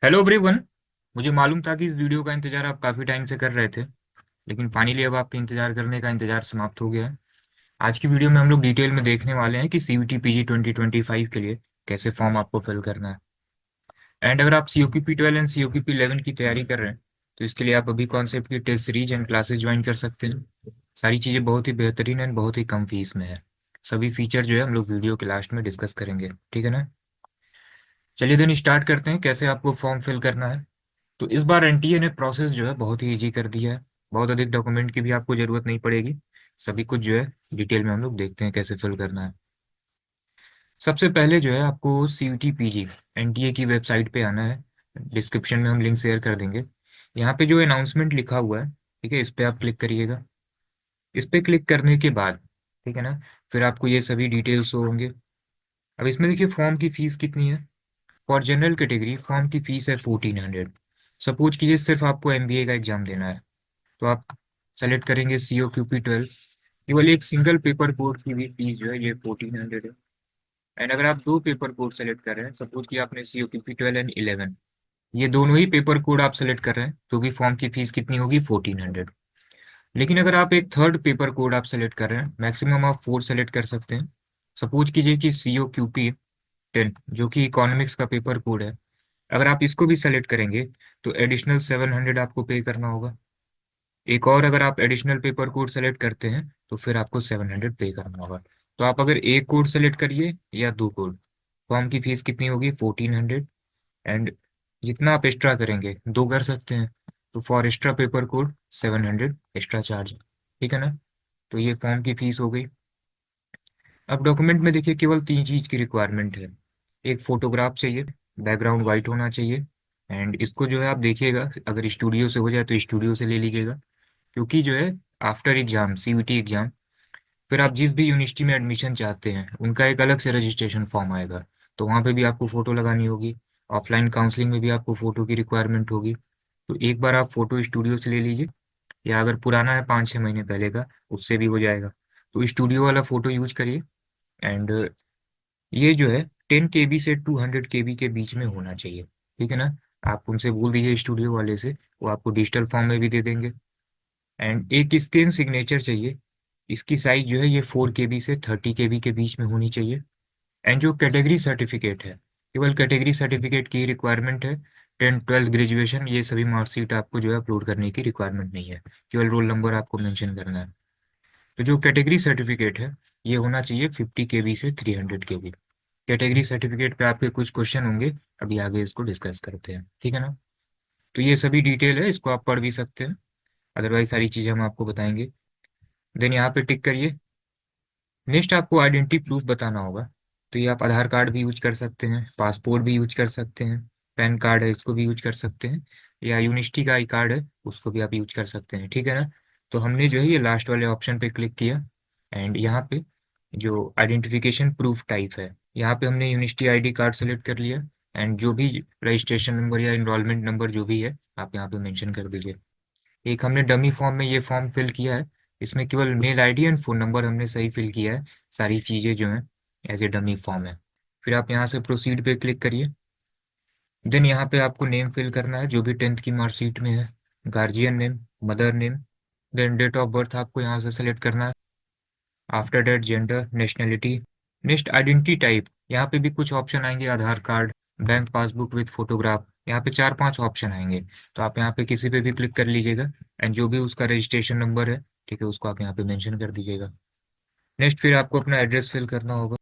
Hello everyone. मुझे मालूम था कि इस वीडियो का इंतजार आप काफ़ी टाइम से कर रहे थे, लेकिन फाइनली अब आपके इंतजार करने का इंतजार समाप्त हो गया है। आज की वीडियो में हम लोग डिटेल में देखने वाले हैं कि सीयूटी पीजी 2025 के लिए कैसे फॉर्म आपको फिल करना है। एंड अगर आप सीओक्यूपी 12 एंड सीओक्यूपी 11 की तैयारी कर रहे हैं तो इसके लिए आप अभी कॉन्सेप्ट की test series and classes join कर सकते हैं। सारी चीज़ें बहुत ही बेहतरीन एंड बहुत ही कम फीस में है। सभी फीचर जो है हम लोग वीडियो के लास्ट में डिस्कस करेंगे, ठीक है ना। चलिए देन स्टार्ट करते हैं कैसे आपको फॉर्म फिल करना है। तो इस बार एनटीए ने प्रोसेस जो है बहुत ही इजी कर दिया है। बहुत अधिक डॉक्यूमेंट की भी आपको ज़रूरत नहीं पड़ेगी। सभी कुछ जो है डिटेल में हम लोग देखते हैं कैसे फिल करना है। सबसे पहले जो है आपको सीयूटी पीजी एनटीए की वेबसाइट पे आना है। डिस्क्रिप्शन में हम लिंक शेयर कर देंगे। यहाँ पे जो अनाउंसमेंट लिखा हुआ है, ठीक है, इस पे आप क्लिक करिएगा। इस पे क्लिक करने के बाद, ठीक है ना, फिर आपको ये सभी डिटेल्स होंगे। अब इसमें देखिए फॉर्म की फीस कितनी है। फॉर जनरल कैटेगरी फॉर्म की फीस है 1400। सपोज कीजिए सिर्फ आपको एमबीए का एग्जाम देना है तो आप सेलेक्ट करेंगे COQP 12। केवल एक सिंगल पेपर कोड की भी फीस जो है ये 1400 है। एंड अगर आप दो पेपर कोड सेलेक्ट कर रहे हैं, सपोज कि आपने COQP 12 एंड 11, ये दोनों ही पेपर कोड आप सेलेक्ट कर रहे हैं तो भी फॉर्म की फीस कितनी होगी 1400। लेकिन अगर आप एक थर्ड पेपर कोड आप सेलेक्ट कर रहे हैं, मैक्सिमम आप 4 सेलेक्ट कर सकते हैं। सपोज कीजिए कि COQP 10 जो कि इकोनॉमिक्स का पेपर कोड है, अगर आप इसको भी सेलेक्ट करेंगे तो एडिशनल 700 आपको पे करना होगा। एक और अगर आप एडिशनल पेपर कोड सेलेक्ट करते हैं तो फिर आपको 700 पे करना होगा। तो आप अगर एक कोड सेलेक्ट करिए या दो कोड, फॉर्म की फीस कितनी होगी 1400। एंड जितना आप एक्स्ट्रा करेंगे दो कर सकते हैं, तो for extra paper code 700 extra charge, ठीक है ना। तो ये फॉर्म की फीस हो गई। अब डॉक्यूमेंट में देखिए केवल तीन चीज़ की रिक्वायरमेंट है। एक फोटोग्राफ चाहिए, बैकग्राउंड वाइट होना चाहिए। एंड इसको जो है आप देखिएगा, अगर स्टूडियो से हो जाए तो स्टूडियो से ले लीजिएगा। क्योंकि जो है आफ्टर एग्जाम सीयूटी एग्जाम फिर आप जिस भी यूनिवर्सिटी में एडमिशन चाहते हैं उनका एक अलग से रजिस्ट्रेशन फॉर्म आएगा। तो वहाँ पे भी आपको फ़ोटो लगानी होगी। ऑफलाइन काउंसलिंग में भी आपको फ़ोटो की रिक्वायरमेंट होगी। तो एक बार आप फ़ोटो स्टूडियो से ले लीजिए, या अगर पुराना है 5-6 महीने पहले का उससे भी हो जाएगा। तो स्टूडियो वाला फ़ोटो यूज करिए। एंड ये जो है 10 KB से 200 KB के बीच में होना चाहिए, ठीक है ना। आप उनसे बोल दीजिए स्टूडियो वाले से, वो आपको डिजिटल फॉर्म में भी दे देंगे। एंड एक स्कैन सिग्नेचर चाहिए। इसकी साइज जो है ये 4 KB से 30 KB के बीच में होनी चाहिए। एंड जो कैटेगरी सर्टिफिकेट है, केवल कैटेगरी सर्टिफिकेट की रिक्वायरमेंट है। 10th 12th ग्रेजुएशन ये सभी मार्कशीट आपको जो है अपलोड करने की रिक्वायरमेंट नहीं है। केवल रोल नंबर आपको मेंशन करना है। तो जो कैटेगरी सर्टिफिकेट है ये होना चाहिए 50 KB से 300 KB। कैटेगरी सर्टिफिकेट पे आपके कुछ क्वेश्चन होंगे, अभी आगे इसको डिस्कस करते हैं, ठीक है ना। तो ये सभी डिटेल है, इसको आप पढ़ भी सकते हैं। अदरवाइज सारी चीज़ें हम आपको बताएंगे। देन यहाँ पे टिक करिए। नेक्स्ट आपको आइडेंटिटी प्रूफ बताना होगा। तो ये आप आधार कार्ड भी यूज कर सकते हैं, पासपोर्ट भी यूज कर सकते हैं, पैन कार्ड है इसको भी यूज कर सकते हैं, या यूनिवर्सिटी का आई कार्ड है उसको भी आप यूज कर सकते हैं, ठीक है ना। तो हमने जो है ये लास्ट वाले ऑप्शन पे क्लिक किया। एंड यहाँ पे जो आइडेंटिफिकेशन प्रूफ टाइप है, यहाँ पे हमने यूनिवर्सिटी आईडी कार्ड सेलेक्ट कर लिया। एंड जो भी रजिस्ट्रेशन नंबर या इनरोलमेंट नंबर जो भी है आप यहाँ पे मेंशन कर दीजिए। एक हमने डमी फॉर्म में ये फॉर्म फिल किया है। इसमें केवल mail ID and phone number हमने सही फिल किया है। सारी चीज़ें जो हैं एज ए डमी फॉर्म है। फिर आप यहाँ से प्रोसीड पे क्लिक करिए। देन यहाँ पे आपको नेम फिल करना है जो भी 10th की मार्कशीट में है, guardian name, mother name. Then date of birth आपको यहाँ से सेलेक्ट करना है। After date gender, nationality. Next identity type, यहाँ पे भी कुछ ऑप्शन आएंगे, Aadhaar card, bank passbook with photograph, यहाँ पे 4-5 ऑप्शन आएंगे। तो आप यहाँ पे किसी पे भी क्लिक कर लीजिएगा। एंड जो भी उसका रजिस्ट्रेशन नंबर है, ठीक है, उसको आप यहाँ पे मेंशन कर दीजिएगा। नेक्स्ट फिर आपको अपना एड्रेस फिल करना होगा।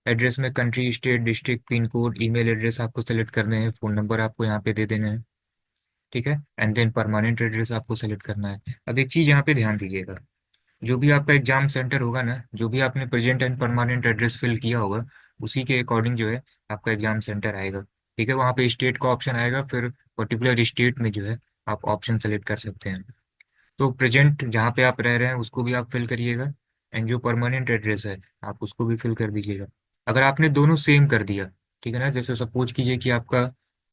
एड्रेस में country, state, district, pin code, email address आपको सेलेक्ट करने हैं, फ़ोन नंबर आपको यहाँ पे दे देना है, ठीक है। एंड देन परमानेंट एड्रेस आपको सेलेक्ट करना है। अब एक चीज़ यहाँ पे ध्यान दीजिएगा, जो भी आपका एग्जाम सेंटर होगा ना, जो भी आपने present and permanent address fill किया होगा उसी के अकॉर्डिंग जो है आपका एग्जाम सेंटर आएगा, ठीक है। वहाँ पे स्टेट का ऑप्शन आएगा, फिर पर्टिकुलर स्टेट में जो है आप ऑप्शन सेलेक्ट कर सकते हैं। तो प्रेजेंट जहाँ पे आप रह रहे हैं उसको भी आप फिल करिएगा। एंड जो परमानेंट एड्रेस है आप उसको भी फिल कर दीजिएगा। अगर आपने दोनों सेम कर दिया, ठीक है ना, जैसे सपोज कीजिए कि आपका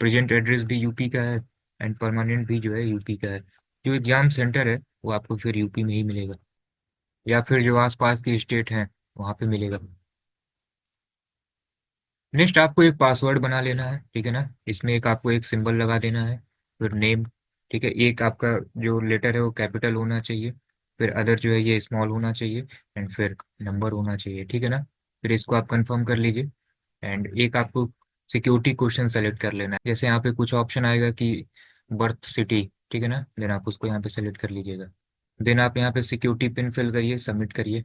प्रेजेंट एड्रेस भी यूपी का है एंड परमानेंट भी जो है यूपी का है, जो एग्जाम सेंटर है वो आपको फिर यूपी में ही मिलेगा, या फिर जो आसपास के स्टेट हैं वहाँ पे मिलेगा। नेक्स्ट आपको एक पासवर्ड बना लेना है, ठीक है ना। इसमें एक आपको एक सिंबल लगा देना है, फिर नेम, ठीक है। एक आपका जो लेटर है वो कैपिटल होना चाहिए, फिर अदर जो है ये स्मॉल होना चाहिए, एंड फिर नंबर होना चाहिए, ठीक है ना। फिर इसको आप कंफर्म कर लीजिए। एंड एक आपको सिक्योरिटी क्वेश्चन सेलेक्ट कर लेना है। जैसे यहाँ पे कुछ ऑप्शन आएगा कि बर्थ सिटी, ठीक है ना, देन आप उसको यहाँ पे सेलेक्ट कर लीजिएगा। देन आप यहाँ पे सिक्योरिटी पिन फिल करिए, सबमिट करिए।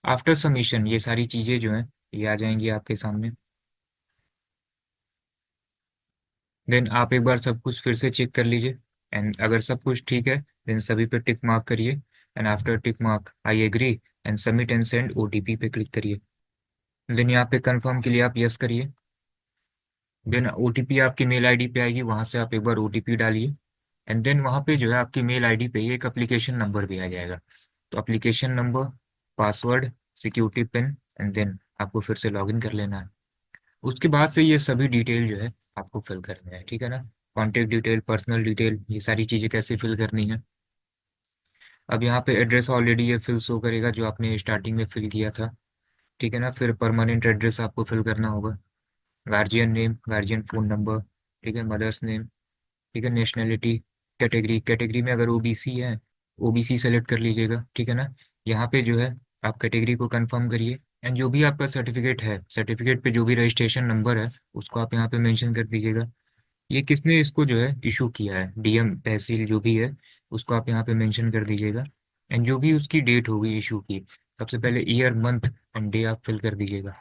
आफ्टर सबमिशन ये सारी चीज़ें जो हैं ये आ जाएंगी आपके सामने। देन आप एक बार सब कुछ फिर से चेक कर लीजिए, एंड अगर सब कुछ ठीक है देन सभी पे टिक मार्क करिए, and after tick mark I agree and submit and send OTP पे क्लिक करिए। देन यहाँ पे कंफर्म के लिए आप यस करिए। देन ओटीपी आपकी मेल आईडी पे आएगी, वहाँ से आप एक बार ओटीपी डालिए। एंड देन वहाँ पे जो है आपकी मेल आईडी पे ही एक एप्लीकेशन नंबर भी आ जाएगा। तो application number, password, security pin, and then आपको फिर से लॉगिन कर लेना है। उसके बाद से ये सभी डिटेल जो है आपको फिल करना है, ठीक है ना। कॉन्टेक्ट डिटेल, पर्सनल डिटेल, ये सारी चीज़ें कैसे फिल करनी है। अब यहाँ पे एड्रेस ऑलरेडी ये फिल शो करेगा जो आपने स्टार्टिंग में फिल किया था, ठीक है ना। फिर परमानेंट एड्रेस आपको फिल करना होगा, guardian name, guardian phone number, ठीक है, मदर्स नेम, ठीक है, नेशनैलिटी, कैटेगरी, कैटेगरी में अगर ओबीसी है ओबीसी सेलेक्ट कर लीजिएगा, ठीक है ना। यहाँ पे जो है आप कैटेगरी को कंफर्म करिए, एंड जो भी आपका सर्टिफिकेट है, सर्टिफिकेट पे जो भी रजिस्ट्रेशन नंबर है उसको आप यहाँ पे मेंशन कर दीजिएगा। ये किसने इसको जो है इशू किया है, डीएम, तहसील जो भी है, उसको आप यहाँ पे मेंशन कर दीजिएगा। एंड जो भी उसकी डेट होगी इशू की, सबसे पहले ईयर, मंथ एंड डे आप फिल कर दीजिएगा,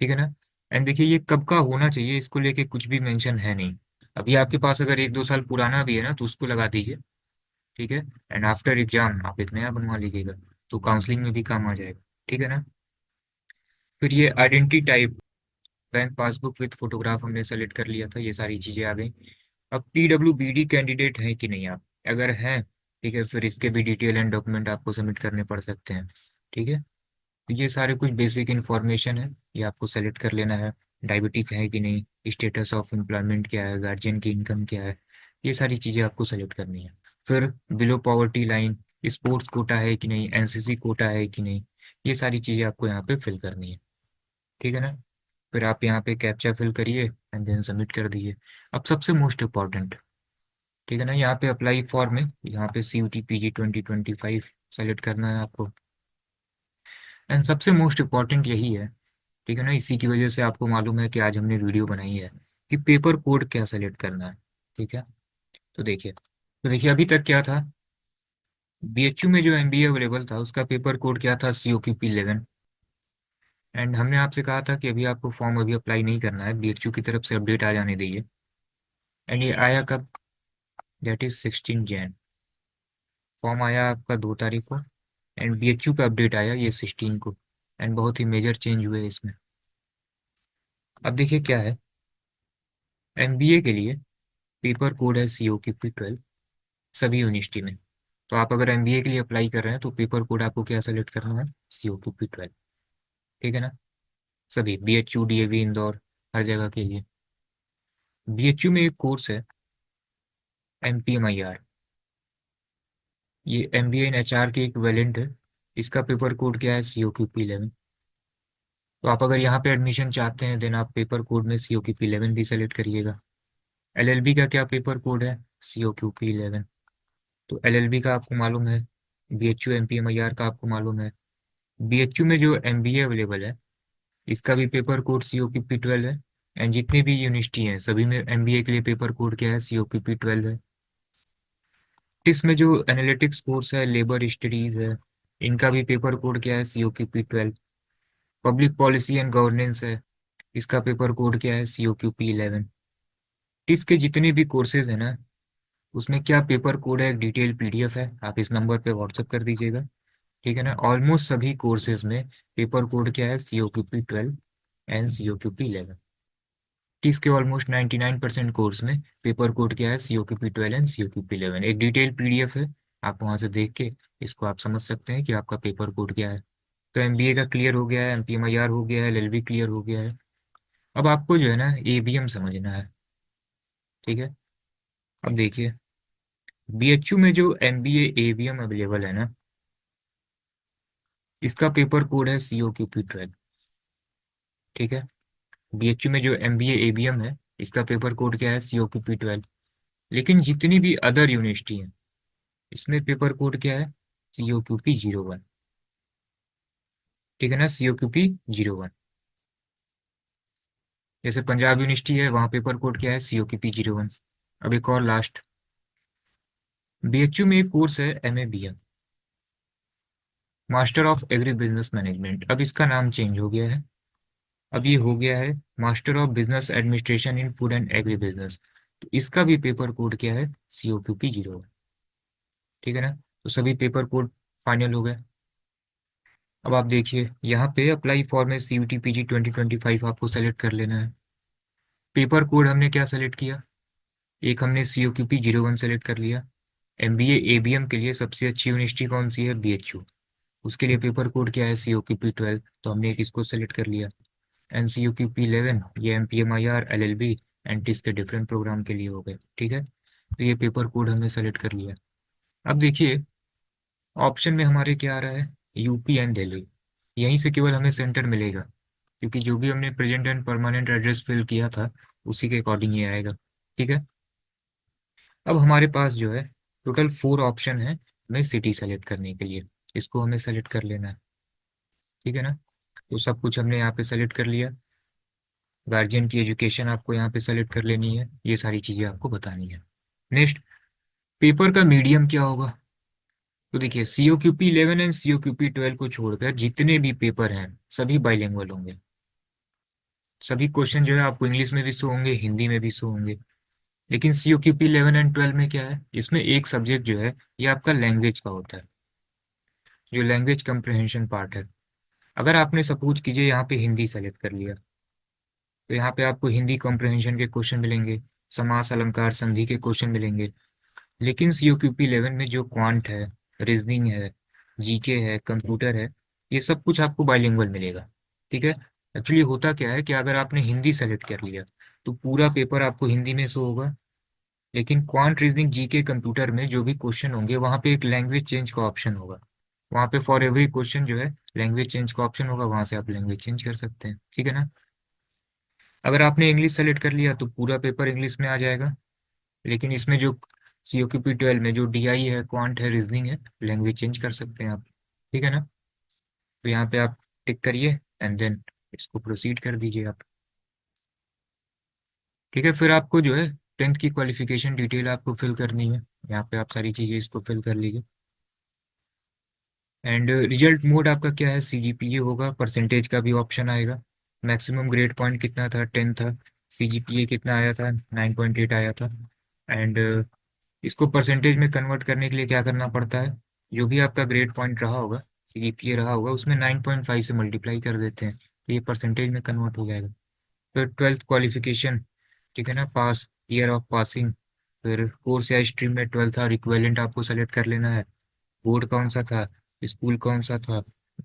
ठीक है ना। एंड देखिए ये कब का होना चाहिए, इसको लेके कुछ भी मेंशन है नहीं। अभी आपके पास अगर 1-2 साल पुराना भी है ना तो उसको लगा दीजिए, ठीक है। एंड आफ्टर एग्जाम आप एक नया बनवा लीजिएगा, तो काउंसलिंग में भी काम आ जाएगा, ठीक है ना। फिर ये identity type, bank passbook with photograph हमने सेलेक्ट कर लिया था, ये सारी चीज़ें आ गई। अब पीडब्ल्यूबीडी कैंडिडेट हैं कि नहीं आप, अगर हैं, ठीक है, फिर इसके भी डिटेल एंड डॉक्यूमेंट आपको सबमिट करने पड़ सकते हैं, ठीक है। तो ये सारे कुछ बेसिक इन्फॉर्मेशन है, ये आपको सेलेक्ट कर लेना है। डायबिटिक है कि नहीं, स्टेटस ऑफ एम्प्लॉयमेंट क्या है, गार्जियन की इनकम क्या है, ये सारी चीज़ें आपको सेलेक्ट करनी है। फिर below poverty line, sports quota है कि नहीं, एनसीसी कोटा है कि नहीं, ये सारी चीज़ें आपको यहाँ पे फिल करनी है, ठीक है ना। फिर आप यहाँ पे कैप्चा फिल करिए एंड देन सबमिट कर दीजिए। अब सबसे मोस्ट इम्पॉर्टेंट, ठीक है ना, यहाँ पे अप्लाई फॉर में यहाँ पे CUT PG 2025 सेलेक्ट करना है आपको। एंड सबसे मोस्ट इम्पॉर्टेंट यही है, ठीक है ना, इसी की वजह से आपको मालूम है कि आज हमने वीडियो बनाई है कि पेपर कोड क्या सेलेक्ट करना है, ठीक है। तो देखिए अभी तक क्या था, बीएचयू में जो एमबीए अवेलेबल था उसका पेपर कोड क्या था, COQP11। एंड हमने आपसे कहा था कि अभी आपको फॉर्म अभी अप्लाई नहीं करना है, बीएचयू की तरफ से अपडेट आ जाने दीजिए। एंड ये आया कब, दैट इज 16 जैन। फॉर्म आया आपका 2 तारीख को, एंड बीएचयू का अपडेट आया ये 16 को। एंड बहुत ही मेजर चेंज हुए इसमें। अब देखिए क्या है, एमबीए के लिए पेपर कोड है COQP12 सभी यूनिवर्सिटी में। तो आप अगर एमबीए के लिए अप्लाई कर रहे हैं तो पेपर कोड आपको क्या सेलेक्ट करना है, COQP12, ठीक है ना। सभी BHU, DAV, इंदौर, हर जगह के लिए। बीएचयू में एक कोर्स है MPMIR, ये MBA इन HR की एक वेरिएंट है। इसका पेपर कोड क्या है, COQP11। तो आप अगर यहाँ पे एडमिशन चाहते हैं देन आप पेपर कोड में COQP11 भी सेलेक्ट करिएगा। LLB का क्या पेपर कोड है, COQP11। तो LLB का आपको मालूम है, BHU MPMIR का आपको मालूम है। बीएचयू में जो MBA अवेलेबल है इसका भी पेपर कोड COQP12 है। एंड जितनी भी यूनिवर्सिटी हैं सभी में MBA के लिए पेपर कोड क्या है, COQP12 है। इसमें जो एनालिटिक्स कोर्स है, लेबर स्टडीज है, इनका भी पेपर कोड क्या है, COQP12। Public policy and governance है, इसका पेपर कोड क्या है, COQP11। इसके जितने भी कोर्सेज हैं ना उसमें क्या पेपर कोड है, एक डिटेल PDF है, आप इस नंबर पे व्हाट्सअप कर दीजिएगा, ठीक है ना। ऑलमोस्ट सभी कोर्सेज में पेपर कोड क्या है, COQP12 एंड COQP11। इसके ऑलमोस्ट 99% कोर्स में पेपर कोड क्या है, COQP12 एंड COQP11। एक डिटेल PDF है, आप वहां से देख के इसको आप समझ सकते हैं कि आपका पेपर कोड क्या है। तो MBA का क्लियर हो गया है, MPMIR हो गया है, LLB क्लियर हो गया है। अब आपको जो है ना ABM समझना है, ठीक है। अब देखिए BHU में जो MBA ABM अवेलेबल है ना, इसका पेपर कोड है COQP12, ठीक है। बीएचयू में जो एमबीए एबीएम है, इसका पेपर कोड क्या है, COQP12। लेकिन जितनी भी अदर यूनिवर्सिटी हैं, इसमें पेपर कोड क्या है, COQP01। ठीक है ना, COQP01। जैसे पंजाब यूनिवर्सिटी है, वहाँ पेपर कोड क्या है, COQP01। अब एक और लास्ट, बीएचयू में एक कोर्स है MABM, master of agri business management. अब इसका नाम चेंज हो गया है, अब ये हो गया है master of business administration in food and agri business. तो इसका भी पेपर कोड क्या है, COQP01। ठीक है ना, तो सभी पेपर कोड फाइनल हो गए। अब आप देखिए यहाँ पे अप्लाई फॉर में CUT PG 2025 आपको सेलेक्ट कर लेना है। पेपर कोड हमने क्या सेलेक्ट किया, एक हमने COQP01 सेलेक्ट कर लिया। MBA ABM के लिए सबसे अच्छी यूनिवर्सिटी कौन सी है, BHU। उसके लिए पेपर कोड क्या है, COQP12, तो हमने एक इसको सेलेक्ट कर लिया। NCOQP11 ये MPMIR LLB एंटीस के डिफरेंट प्रोग्राम के लिए हो गए। ठीक है, तो ये पेपर कोड हमने सेलेक्ट कर लिया। अब देखिए ऑप्शन में हमारे क्या आ रहा है, यूपी एंड दिल्ली। यहीं से केवल हमें सेंटर मिलेगा, क्योंकि जो भी हमने present and permanent address fill किया था उसी के अकॉर्डिंग ये आएगा। ठीक है, अब हमारे पास जो है टोटल 4 ऑप्शन है हमें सिटी सेलेक्ट करने के लिए, इसको हमें सेलेक्ट कर लेना है। ठीक है ना, तो सब कुछ हमने यहाँ पे सेलेक्ट कर लिया। गार्जियन की एजुकेशन आपको यहाँ पे सेलेक्ट कर लेनी है, ये सारी चीज़ें आपको बतानी है। नेक्स्ट, पेपर का मीडियम क्या होगा। तो देखिए COQP11 एंड COQP12 को छोड़कर जितने भी पेपर हैं सभी बाइलिंगुअल होंगे। सभी क्वेश्चन जो है आपको इंग्लिश में भी शो होंगे, हिंदी में भी शो होंगे। लेकिन COQP11 एंड 12 में क्या है, इसमें एक सब्जेक्ट जो है ये आपका लैंग्वेज का होता है, जो लैंग्वेज कंप्रहेंशन पार्ट है। अगर आपने सपोज कीजिए यहाँ पे हिंदी सेलेक्ट कर लिया, तो यहाँ पे आपको हिंदी कॉम्प्रहेंशन के क्वेश्चन मिलेंगे, समास अलंकार संधि के क्वेश्चन मिलेंगे। लेकिन COQP11 में जो क्वांट है, रीजनिंग है, जीके है, कंप्यूटर है, ये सब कुछ आपको बाइलिंगुअल मिलेगा। ठीक है, एक्चुअली होता क्या है कि अगर आपने हिंदी सेलेक्ट कर लिया तो पूरा पेपर आपको हिंदी में शो होगा। लेकिन क्वांट, रीजनिंग, जीके, कंप्यूटर में जो भी क्वेश्चन होंगे वहाँ पे एक लैंग्वेज चेंज का ऑप्शन होगा। वहाँ पे फॉर एवरी क्वेश्चन जो है लैंग्वेज चेंज का ऑप्शन होगा, वहाँ से आप लैंग्वेज चेंज कर सकते हैं। ठीक है ना, अगर आपने इंग्लिश सेलेक्ट कर लिया तो पूरा पेपर इंग्लिश में आ जाएगा। लेकिन इसमें जो COQP12 में जो DI है, क्वांट है, रीजनिंग है, लैंग्वेज चेंज कर सकते हैं आप। ठीक है ना, तो यहाँ पे आप टिक करिए एंड देन इसको प्रोसीड कर दीजिए आप। ठीक है, फिर आपको जो है 10th की क्वालिफिकेशन डिटेल आपको फिल करनी है। यहाँ पे आप सारी चीज़ें इसको फिल कर लीजिए। एंड रिजल्ट मोड आपका क्या है, CGPA होगा, परसेंटेज का भी ऑप्शन आएगा। मैक्सिमम ग्रेड पॉइंट कितना था, 10 था। CGPA कितना आया था, 9.8 आया था। एंड इसको परसेंटेज में कन्वर्ट करने के लिए क्या करना पड़ता है, जो भी आपका ग्रेड पॉइंट रहा होगा, CGPA रहा होगा, उसमें 9.5 से मल्टीप्लाई कर देते हैं, तो ये परसेंटेज में कन्वर्ट हो जाएगा। फिर 12th क्वालिफिकेशन, ठीक है ना, पास, ईयर ऑफ पासिंग। फिर कोर्स या स्ट्रीम में 12 था, इक्विवेलेंट आपको सेलेक्ट कर लेना है। बोर्ड कौन सा था, स्कूल कौन सा था,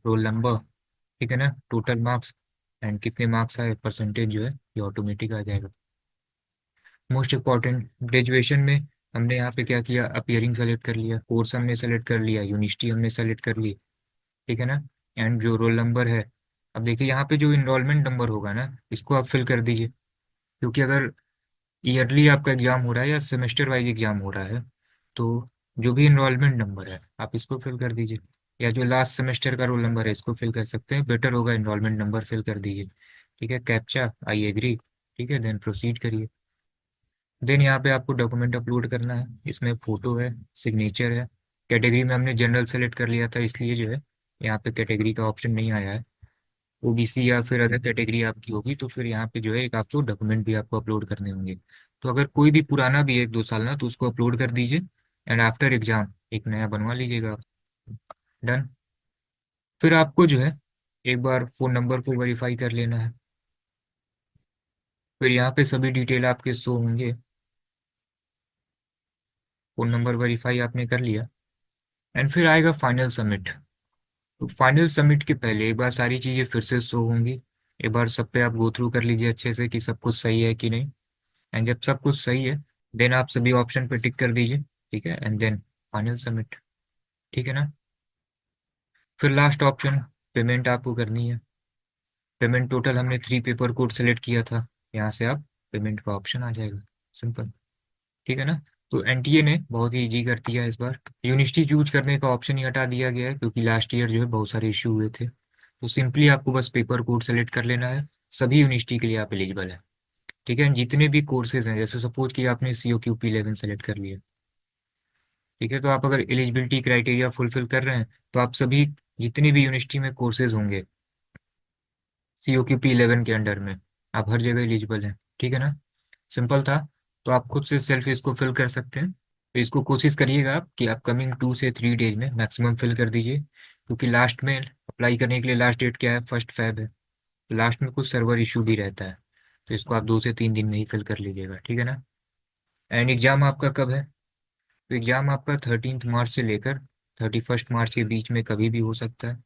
रोल नंबर। ठीक है ना, टोटल मार्क्स एंड कितने मार्क्स आए, परसेंटेज जो है ये ऑटोमेटिक आ जाएगा। मोस्ट इम्पॉर्टेंट, ग्रेजुएशन में हमने यहाँ पे क्या किया, अपियरिंग सेलेक्ट कर लिया, कोर्स हमने सेलेक्ट कर लिया, यूनिवर्सिटी हमने सेलेक्ट कर ली। ठीक है ना, एंड जो रोल नंबर है, अब देखिए यहाँ पे जो इनरोलमेंट नंबर होगा ना, इसको आप फिल कर दीजिए। क्योंकि अगर ईयरली आपका एग्जाम हो रहा है या सेमेस्टर वाइज एग्जाम हो रहा है, तो जो भी इनरोलमेंट नंबर है आप इसको फिल कर दीजिए। या जो लास्ट सेमेस्टर का रोल नंबर है इसको फिल कर सकते हैं, बेटर होगा इनरोलमेंट नंबर फिल कर दीजिए। ठीक है, कैप्चा आई एग्री। ठीक है, देन प्रोसीड करिए। देन यहाँ पे आपको डॉक्यूमेंट अपलोड करना है, इसमें फोटो है, सिग्नेचर है। कैटेगरी में हमने जनरल सेलेक्ट कर लिया था, इसलिए जो है यहाँ पे कैटेगरी का ऑप्शन नहीं आया है। OBC या फिर अगर कैटेगरी आपकी होगी तो फिर यहाँ पे जो है एक आपको डॉक्यूमेंट भी आपको अपलोड करने होंगे। तो अगर कोई भी पुराना भी है 1-2 साल ना, तो उसको अपलोड कर दीजिए एंड आफ्टर एग्जाम एक नया बनवा लीजिएगा। डन। फिर आपको जो है एक बार फ़ोन नंबर को वेरीफाई कर लेना है। फिर यहाँ पे सभी डिटेल आपके शो होंगे। फ़ोन नंबर वेरीफाई आपने कर लिया एंड फिर आएगा फाइनल सबमिट। तो फाइनल सबमिट के पहले एक बार सारी चीज़ें फिर से शो होंगी। एक बार सब पे आप गो थ्रू कर लीजिए अच्छे से कि सब कुछ सही है कि नहीं। एंड जब सब कुछ सही है देन आप सभी ऑप्शन पे टिक कर दीजिए। ठीक है, एंड देन फाइनल सबमिट। ठीक है ना, फिर लास्ट ऑप्शन, पेमेंट आपको करनी है। पेमेंट टोटल हमने 3 पेपर कोड सेलेक्ट किया था, यहाँ से आप पेमेंट का ऑप्शन आ जाएगा, सिंपल। ठीक है ना। तो एनटीए ने बहुत ही इजी कर दिया इस बार। यूनिवर्सिटी चूज करने का ऑप्शन ही हटा दिया गया है, क्योंकि लास्ट ईयर जो है बहुत सारे इशू हुए थे। तो सिंपली आपको बस पेपर कोड सेलेक्ट कर लेना है, सभी यूनिवर्सिटी के लिए आप एलिजिबल है। ठीक है, जितने भी कोर्सेज हैं, जैसे सपोज कि आपने सी ओ क्यू पी 11 सेलेक्ट कर लिया, ठीक है, तो आप अगर एलिजिबिलिटी क्राइटेरिया फुलफिल कर रहे हैं, तो आप सभी जितनी भी यूनिवर्सिटी में कोर्सेज होंगे सी ओ क्यू पी 11 के अंडर में, आप हर जगह एलिजिबल हैं। ठीक है ना, सिंपल था। तो आप खुद से सेल्फ इसको फिल कर सकते हैं। तो इसको कोशिश करिएगा आप कि अपकमिंग 2 से 3 डेज में मैक्सिमम फिल कर दीजिए, क्योंकि लास्ट में अप्लाई करने के लिए लास्ट डेट क्या है, 1 फेब है। तो लास्ट में कुछ सर्वर इशू भी रहता है, तो इसको आप 2 से 3 दिन में ही फिल कर लीजिएगा। ठीक है ना। एंड एग्जाम आपका कब है? तो एग्जाम आपका 13 मार्च से लेकर 31 मार्च के बीच में कभी भी हो सकता है।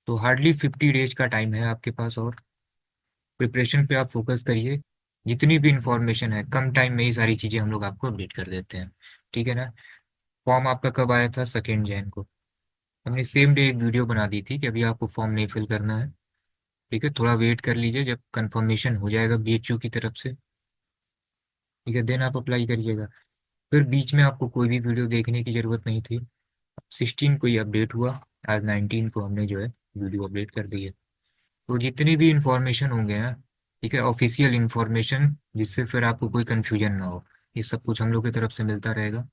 तो हार्डली 50 डेज का टाइम है आपके पास, और प्रिपरेशन पे आप फोकस करिए। जितनी भी इंफॉर्मेशन है कम टाइम में ही सारी चीज़ें हम लोग आपको अपडेट कर देते हैं। ठीक है ना। फॉर्म आपका कब आया था? 2 जैन को। हमने सेम डे एक वीडियो बना दी थी कि अभी आपको फॉर्म नहीं फिल करना है। ठीक है, थोड़ा वेट कर लीजिए, जब कंफर्मेशन हो जाएगा बीएचयू की तरफ से, ठीक है, देन आप अप्लाई करिएगा। फिर बीच में आपको कोई भी वीडियो देखने की ज़रूरत नहीं थी। 16 को ये अपडेट हुआ, आज 19 को हमने जो है वीडियो अपडेट कर दी है। तो जितनी भी इंफॉर्मेशन होंगे ना, ठीक है, ऑफिशियल इंफॉर्मेशन, जिससे फिर आपको कोई कन्फ्यूजन ना हो, ये सब कुछ हम लोग की तरफ से मिलता रहेगा।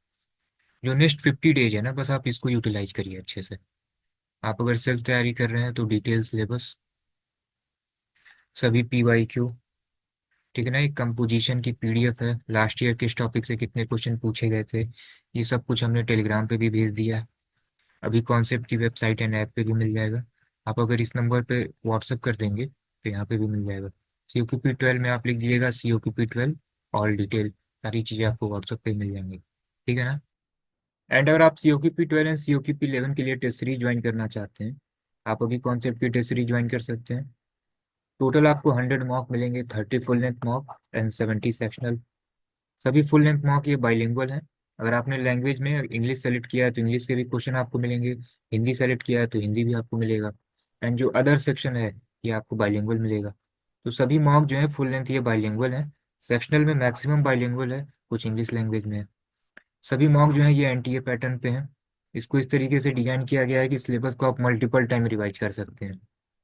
जो नेक्स्ट 50 डेज है ना, बस आप इसको यूटिलाइज करिए अच्छे से। आप अगर सेल्फ तैयारी कर रहे हैं तो डिटेल सिलेबस, सभी पीवाईक्यू, ठीक है ना, एक कंपोजिशन की पीडीएफ है, लास्ट ईयर किस टॉपिक से कितने क्वेश्चन पूछे गए थे, ये सब कुछ हमने टेलीग्राम पे भी भेज दिया है। अभी कॉन्सेप्ट की वेबसाइट एंड ऐप पे भी मिल जाएगा। आप अगर इस नंबर पे व्हाट्सअप कर देंगे तो यहाँ पे भी मिल जाएगा। सी ओ क्यू पी 12 में आप लिख दीजिएगा C O Q P 12 all detail, सारी चीज़ें आपको व्हाट्सअप पे मिल जाएंगी। ठीक है ना। एंड अगर आप C O Q P 12 and C O Q P 11 के लिए टेस्ट सीरीज ज्वाइन करना चाहते हैं, आप अभी कॉन्सेप्ट की टेस्ट सीरीज ज्वाइन कर सकते हैं। टोटल आपको 100 मॉक मिलेंगे, 30 full length mock and 70 sectional. सभी फुल लेंथ मॉक ये बाइलिंगुअल हैं। अगर आपने लैंग्वेज में इंग्लिश सेलेक्ट किया है तो इंग्लिश के भी क्वेश्चन आपको मिलेंगे, हिंदी सेलेक्ट किया है तो हिंदी भी आपको मिलेगा, एंड जो अदर सेक्शन है ये आपको बाइलिंगुअल मिलेगा। तो सभी मॉक जो है फुल लेंथ ये बाइलिंगुअल है। सेक्शनल में मैक्सिमम बाइलिंगुअल है, कुछ इंग्लिश लैंग्वेज में है। सभी मॉक जो है ये एनटीए पैटर्न पे हैं। इसको इस तरीके से डिजाइन किया गया है कि सिलेबस को आप मल्टीपल टाइम रिवाइज कर सकते हैं।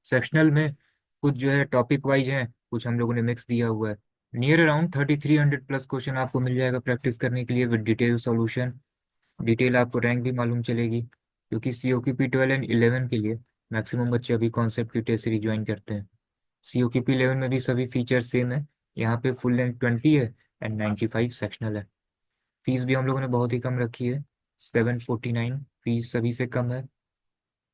सेक्शनल में कुछ जो है टॉपिक वाइज हैं, कुछ हम लोगों ने मिक्स दिया हुआ है। नियर अराउंड 3300 प्लस क्वेश्चन आपको मिल जाएगा प्रैक्टिस करने के लिए विद डिटेल सॉल्यूशन। डिटेल आपको रैंक भी मालूम चलेगी, क्योंकि सी ओ क्यू पी 12 एंड 11 के लिए मैक्सिमम बच्चे अभी कॉन्सेप्ट की टेस्ट सीरीज ज्वाइन करते हैं। सी ओ क्यू पी 11 में भी सभी फीचर्स सेम है। यहाँ पे फुल लेंथ 20 है एंड 95 सेक्शनल है। फीस भी हम लोगों ने बहुत ही कम रखी है, 749। फीस सभी से कम है,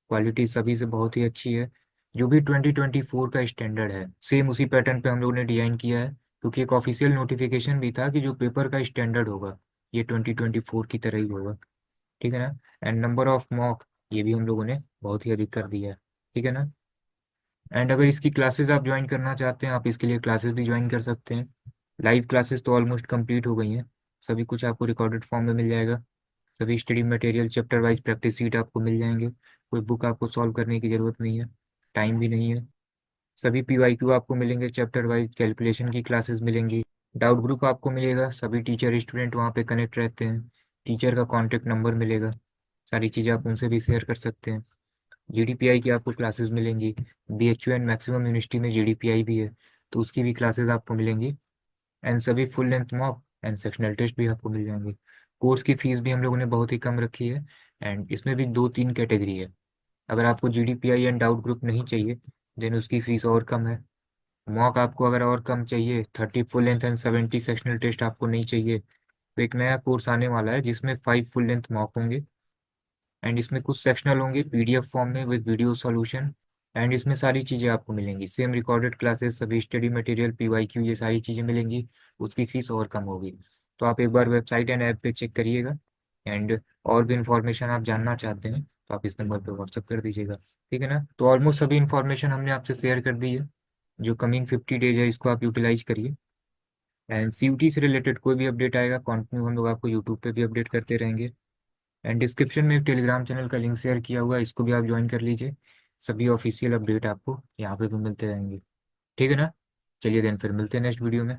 क्वालिटी सभी से बहुत ही अच्छी है। जो भी 2024 का स्टैंडर्ड है सेम उसी पैटर्न पे हम लोगों ने डिजाइन किया है, क्योंकि एक ऑफिशियल नोटिफिकेशन भी था कि जो पेपर का स्टैंडर्ड होगा ये 2024 की तरह ही होगा। ठीक है ना। एंड नंबर ऑफ मॉक ये भी हम लोगों ने बहुत ही अधिक कर दिया है। ठीक है ना। एंड अगर इसकी क्लासेस आप ज्वाइन करना चाहते हैं, आप इसके लिए क्लासेस भी ज्वाइन कर सकते हैं। लाइव क्लासेस तो ऑलमोस्ट कंप्लीट हो गई हैं, सभी कुछ आपको रिकॉर्डेड फॉर्म में मिल जाएगा। सभी study material chapter wise practice seat आपको मिल जाएंगे। कोई बुक आपको सॉल्व करने की ज़रूरत नहीं है, टाइम भी नहीं है। सभी पीवाईक्यू आपको मिलेंगे, चैप्टर वाइज कैलकुलेशन की क्लासेस मिलेंगी। डाउट ग्रुप आपको मिलेगा, सभी टीचर स्टूडेंट वहाँ पे कनेक्ट रहते हैं। टीचर का कॉन्टेक्ट नंबर मिलेगा, सारी चीज़ें आप उनसे भी शेयर कर सकते हैं। जीडीपीआई की आपको क्लासेस मिलेंगी। बीएचयू एंड मैक्सिमम यूनिवर्सिटी में जीडीपीआई भी है, तो उसकी भी क्लासेस आपको मिलेंगी। एंड सभी full length mock and sectional test भी आपको मिल जाएंगे। कोर्स की फीस भी हम लोगों ने बहुत ही कम रखी है, एंड इसमें भी 2-3 कैटेगरी है। अगर आपको जीडीपीआई एंड डाउट ग्रुप नहीं चाहिए, देन उसकी फीस और कम है। मॉक आपको अगर और कम चाहिए, 30 full length and 70 sectional test आपको नहीं चाहिए, तो एक नया कोर्स आने वाला है जिसमें 5 फुल लेंथ मॉक होंगे, एंड इसमें कुछ सेक्शनल होंगे पीडीएफ फॉर्म में विद वीडियो सॉल्यूशन। एंड इसमें सारी चीज़ें आपको मिलेंगी, सेम रिकॉर्डेड क्लासेस, सभी स्टडी मटेरियल, पीवाईक्यू, ये सारी चीज़ें मिलेंगी। उसकी फ़ीस और कम होगी। तो आप एक बार वेबसाइट एंड ऐप पे चेक करिएगा। एंड और भी इंफॉर्मेशन आप जानना चाहते हैं तो आप इस नंबर पर व्हाट्सअप कर दीजिएगा। ठीक है ना। तो ऑलमोस्ट सभी इंफॉर्मेशन हमने आपसे शेयर कर दी है। जो कमिंग 50 डेज है इसको आप यूटिलाइज करिए। एंड सीयूटी से रिलेटेड कोई भी अपडेट आएगा, कंटिन्यू हम लोग आपको यूट्यूब पे भी अपडेट करते रहेंगे। एंड डिस्क्रिप्शन में एक टेलीग्राम चैनल का लिंक शेयर किया हुआ है, इसको भी आप ज्वाइन कर लीजिए। सभी ऑफिशियल अपडेट आपको यहाँ पे भी मिलते रहेंगे। ठीक है ना? चलिए देन फिर मिलते हैं नेक्स्ट वीडियो में।